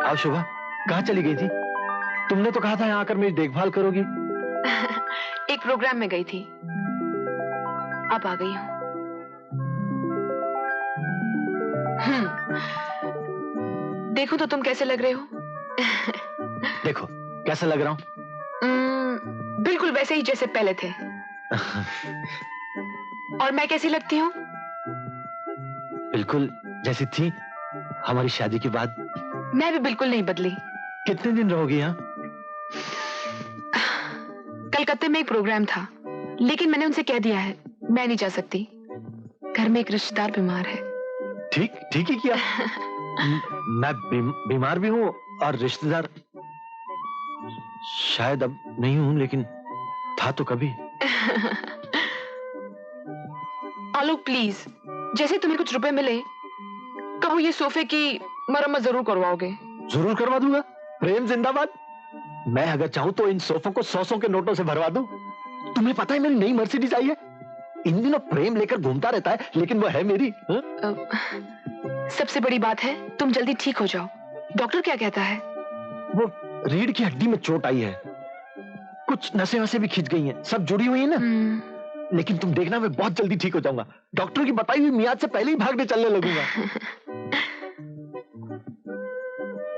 आओ शोभा, कहाँ चली गई थी? तुमने तो कहा था यहाँ आकर मेरी देखभाल करोगी। एक प्रोग्राम में गई थी, अब आ गई हूँ। देखो तो तुम कैसे लग रहे हो? देखो कैसा लग रहा हूँ? बिल्कुल वैसे ही जैसे पहले थे। और मैं कैसी लगती हूँ? बिल्कुल जैसी थी हमारी शादी के बाद। मैं भी बिल्कुल नहीं बदली। कितने दिन रहोगी यहाँ? कलकत्ते में एक प्रोग्राम था, लेकिन मैंने उनसे कह दिया है मैं नहीं जा सकती। घर में एक रिश्तेदार बीमार है। ठीक ही किया। मैं बीमार भी हूँ और रिश्तेदार शायद अब नहीं हूँ, लेकिन था तो कभी। आलोक प्लीज, जैसे तुम्हें कुछ रुपए मिले कहो ये सोफे की मरम्मत जरूर करवाओगे। जरूर करवा दूंगा। प्रेम जिंदाबाद। मैं अगर चाहूं तो इन सोफों को 100 के नोटों से भरवा दूं। तुम्हें पता है मेरी नई मर्सिडीज आई है। इन दिनों प्रेम लेकर घूमता रहता है, लेकिन वो है मेरी। सबसे बड़ी बात है तुम जल्दी ठीक हो जाओ। डॉक्टर क्या कहता है? वो रीढ़ की हड्डी में चोट आई है, कुछ नसें वसें भी खिंच गई हैं, सब जुड़ी हुई है ना। लेकिन तुम देखना मैं बहुत जल्दी ठीक हो जाऊंगा। डॉक्टर की बताई हुई मियाद से पहले ही भागने चलने लगूंगा।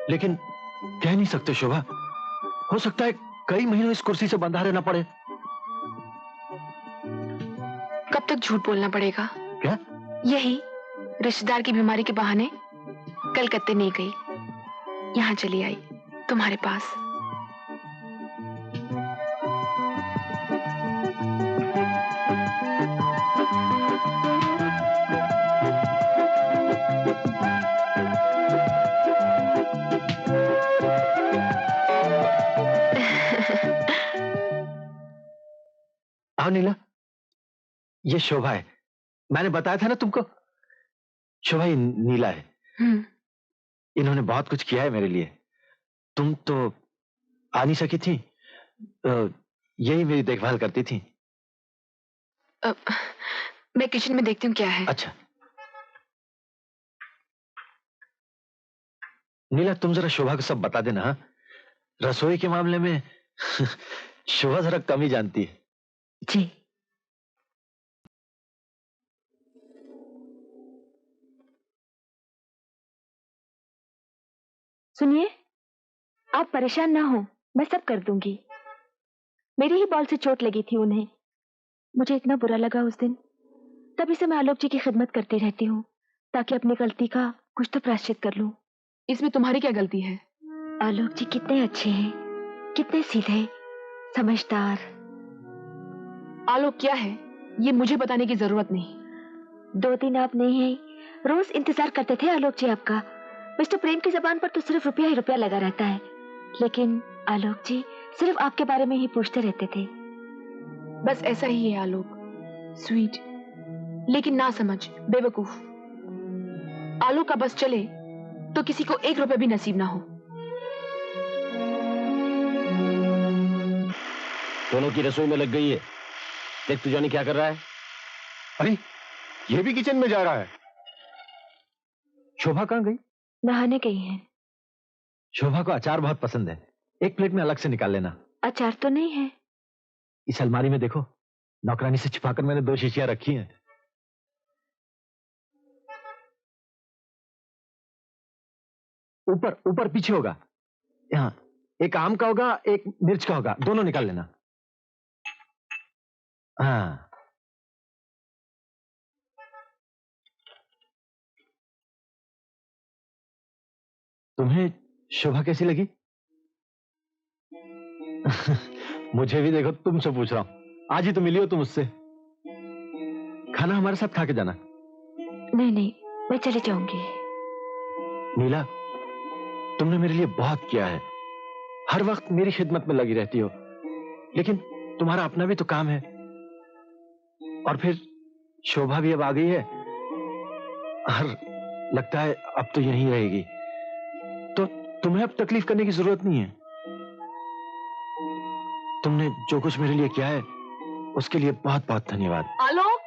लेकिन कह नहीं सकते शोभा, हो सकता है कई महीनों इस कुर्सी से बंधा रहना पड़े। कब तक झूठ बोलना पड़ेगा? क्या? यही रिश्तेदार की बीमारी के बहाने कलकत्ते नहीं गई, यहाँ चली आई तुम्हारे पास। आओ नीला, ये शोभा है। मैंने बताया था ना तुमको, शोभा ये नीला है। इन्होंने बहुत कुछ किया है मेरे लिए। तुम तो आ नहीं सकी थी, यही मेरी देखभाल करती थी। मैं किचन में देखती हूँ क्या है। अच्छा नीला, तुम जरा शोभा को सब बता देना। हाँ? रसोई के मामले में शोभा जरा कम ही जानती है। जी। सुनिए, आप परेशान ना हो, मैं सब कर दूंगी। मेरी ही बॉल से चोट लगी थी उन्हें। मुझे इतना बुरा लगा उस दिन, तभी से मैं आलोक जी की खिदमत करती रहती हूँ, ताकि अपनी गलती का कुछ तो प्रायश्चित कर लूं। इसमें तुम्हारी क्या गलती है? आलोक जी कितने अच्छे हैं, कितने सीधे, समझदार। आलोक क्या है ये मुझे बताने की जरूरत नहीं। 2 दिन आप नहीं है, रोज इंतजार करते थे आलोक जी आपका। मिस्टर प्रेम की जबान पर तो सिर्फ रुपया ही रुपया लगा रहता है, लेकिन आलोक जी सिर्फ आपके बारे में ही पूछते रहते थे। बस ऐसा ही है आलोक, स्वीट लेकिन ना समझ, बेवकूफ। आलोक का बस चले तो किसी को 1 रुपया भी नसीब ना हो। दोनों की रसोई में लग गई है। देख तू जानी क्या कर रहा है। अरे ये भी किचन में जा रहा है। शोभा कहाँ गई? नहाने गई हैं। शोभा को अचार बहुत पसंद है, एक प्लेट में अलग से निकाल लेना। अचार तो नहीं है। इस अलमारी में देखो, नौकरानी से छिपाकर मैंने 2 शीशियां रखी हैं। ऊपर ऊपर पीछे होगा। यहाँ एक आम का होगा, एक मिर्च का होगा, दोनों निकाल लेना। हाँ तुम्हें शोभा कैसी लगी? मुझे भी देखो, तुमसे पूछ रहा हूं, आज ही तो मिली हो तुम उससे। खाना हमारे साथ खा के जाना। नहीं नहीं, मैं चली जाऊंगी। नीला, तुमने मेरे लिए बहुत किया है, हर वक्त मेरी खिदमत में लगी रहती हो, लेकिन तुम्हारा अपना भी तो काम है। और फिर शोभा भी अब आ गई है और लगता है अब तो यहीं रहेगी, तो तुम्हें अब तकलीफ करने की जरूरत नहीं है। तुमने जो कुछ मेरे लिए किया है उसके लिए बहुत बहुत धन्यवाद। आलोक,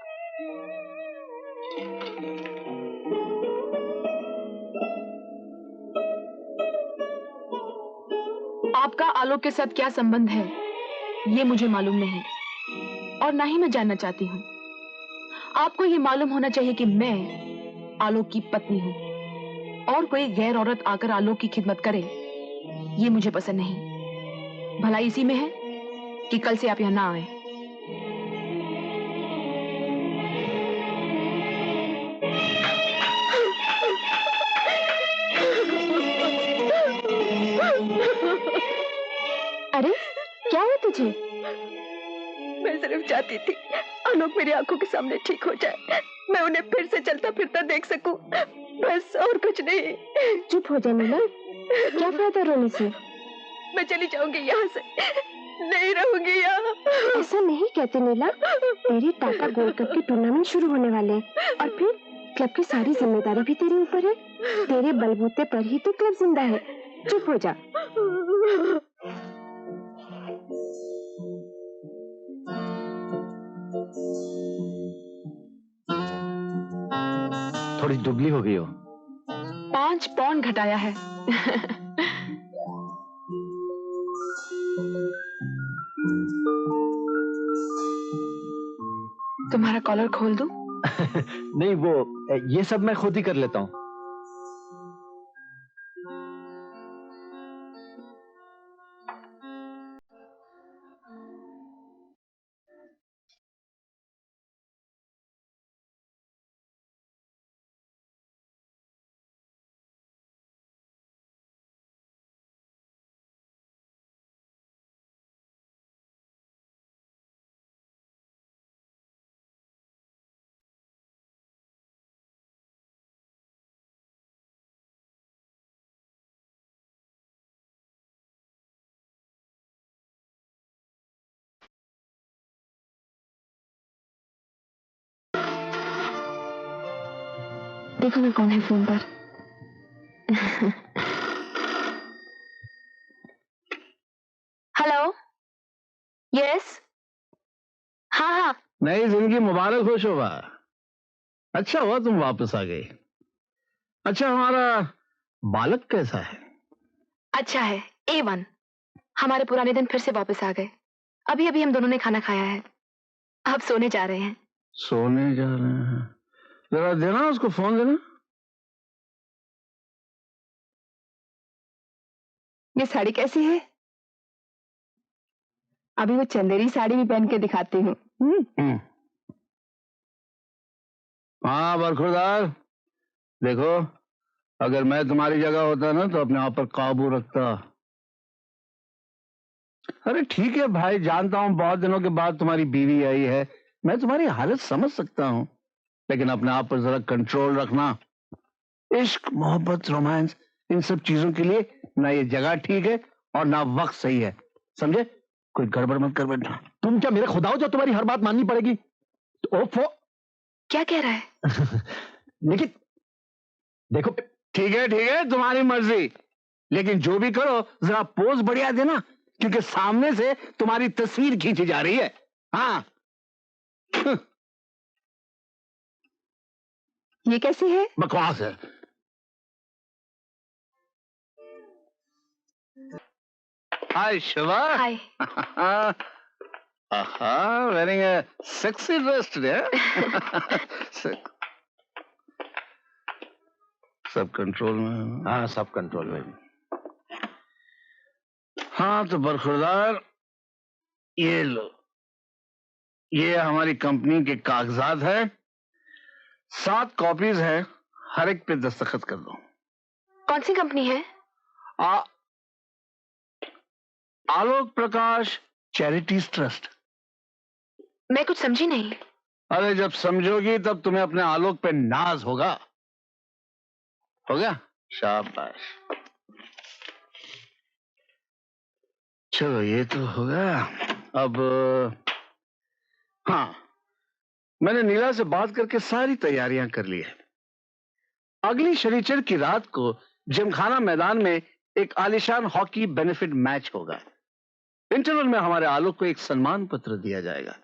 आलोक के साथ क्या संबंध है ये मुझे मालूम नहीं, और ना ही मैं जानना चाहती हूँ। आपको ये मालूम होना चाहिए कि मैं आलोक की पत्नी हूँ, और कोई गैर औरत आकर आलोक की खिदमत करे ये मुझे पसंद नहीं। भलाई इसी में है कि कल से आप यहाँ ना आए। अरे क्या है तुझे? मैं सिर्फ चाहती थी आलोक मेरी आंखों के सामने ठीक हो जाए, मैं उन्हें फिर से चलता फिरता देख सकूं, बस और कुछ नहीं। चुप हो जा नीला, क्या फायदा रोने से? मैं चली जाऊंगी यहाँ से, नहीं रहूंगी यहाँ। ऐसा नहीं कहते नीला, तेरे टाटा गोल्ड कप के टूर्नामेंट शुरू होने वाले हैं और फिर क्लब की सारी जिम्मेदारी भी तेरे ऊपर है। तेरे बलबूते पर ही तो क्लब जिंदा है। चुप हो जा। थोड़ी दुबली हो गई हो। 5 पाउंड घटाया है। तुम्हारा कॉलर खोल दूं? नहीं, वो ये सब मैं खुद ही कर लेता हूँ। देखो ना कौन है फोन पर। हेलो, यस, हाँ हाँ। नई जिंदगी मुबारक हो शोभा। अच्छा हुआ तुम वापस आ गई। अच्छा, हमारा बालक कैसा है? अच्छा है, A1। हमारे पुराने दिन फिर से वापस आ गए। अभी अभी हम दोनों ने खाना खाया है, अब सोने जा रहे हैं। सोने जा रहे हैं? जरा देना उसको फोन देना। ये साड़ी कैसी है? अभी वो चंदेरी साड़ी भी पहन के दिखाती हूँ। हाँ बरखुरदार, देखो अगर मैं तुम्हारी जगह होता ना तो अपने आप पर काबू रखता। अरे ठीक है भाई, जानता हूँ बहुत दिनों के बाद तुम्हारी बीवी आई है, मैं तुम्हारी हालत समझ सकता हूँ, लेकिन अपने आप पर जरा कंट्रोल रखना। इश्क, मोहब्बत, रोमांस, इन सब चीजों के लिए ना ये जगह ठीक है और ना वक्त सही है, समझे? कोई गड़बड़ मत कर बैठना। तुम क्या मेरे खुदा हो जो तुम्हारी हर बात माननी पड़ेगी? ओफो। क्या कह रहा है? लेकिन देखो, ठीक है तुम्हारी मर्जी, लेकिन जो भी करो जरा पोज बढ़िया देना, क्योंकि सामने से तुम्हारी तस्वीर खींची जा रही है। हाँ। ये कैसी है? बकवास है। Hi Shiva. Hi. Wearing a sexy dress today. सब कंट्रोल में? हाँ, सब कंट्रोल में। हाँ तो बरखुरदार, ये लो, ये हमारी कंपनी के कागजात है, 7 कॉपीज है, हर एक पे दस्तखत कर दो। कौन सी कंपनी है? आलोक प्रकाश चैरिटीज ट्रस्ट। मैं कुछ समझी नहीं। अरे जब समझोगी तब तुम्हें अपने आलोक पे नाज होगा। हो गया? शाबाश। चलो ये तो हो गया। अब हाँ, मैंने नीला से बात करके सारी तैयारियां कर ली है। अगली शनिचर की रात को जिमखाना मैदान में एक आलीशान हॉकी बेनिफिट मैच होगा। इंटरवल में हमारे आलोक को एक सम्मान पत्र दिया जाएगा।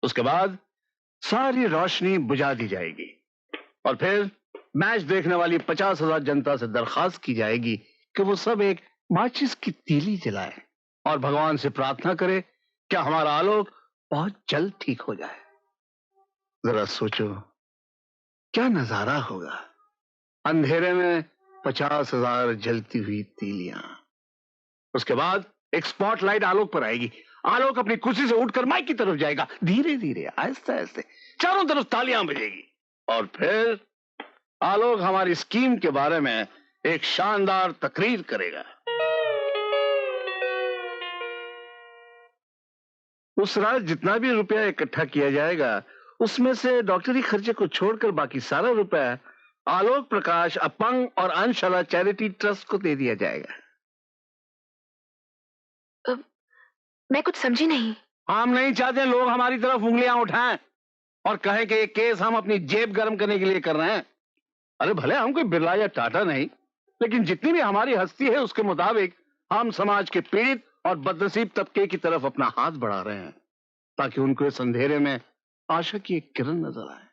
उसके बाद सारी रोशनी बुझा दी जाएगी और फिर मैच देखने वाली 50,000 जनता से दरखास्त की जाएगी कि वो सब एक माचिस की तीली जलाए। और भगवान से प्रार्थना करें कि हमारा आलोक बहुत जल्द ठीक हो जाए। जरा सोचो क्या नजारा होगा, अंधेरे में 50,000 जलती हुई तीलियां। उसके बाद एक स्पॉटलाइट आलोक पर आएगी। आलोक अपनी कुर्सी से उठकर माइक की तरफ जाएगा, धीरे धीरे आहिस्ते आहिस्ते, चारों तरफ तालियां बजेगी और फिर आलोक हमारी स्कीम के बारे में एक शानदार तकरीर करेगा। उस रात जितना भी रुपया इकट्ठा किया जाएगा उसमें से डॉक्टरी खर्चे को छोड़कर बाकी सारा रुपया आलोक प्रकाश अपंग और अंशशाला चैरिटी ट्रस्ट को दे दिया जाएगा। मैं कुछ समझी नहीं। हम नहीं चाहते लोग हमारी तरफ उंगलियां उठाएं और कहें कि ये केस हम अपनी जेब गर्म करने के लिए कर रहे हैं। अरे भले हम कोई बिरला या टाटा नहीं, लेकिन जितनी भी हमारी हस्ती है उसके मुताबिक हम समाज के पीड़ित और बदनसीब तबके की तरफ अपना हाथ बढ़ा रहे हैं ताकि उनको इस अंधेरे में आशा की एक किरण नजर आए।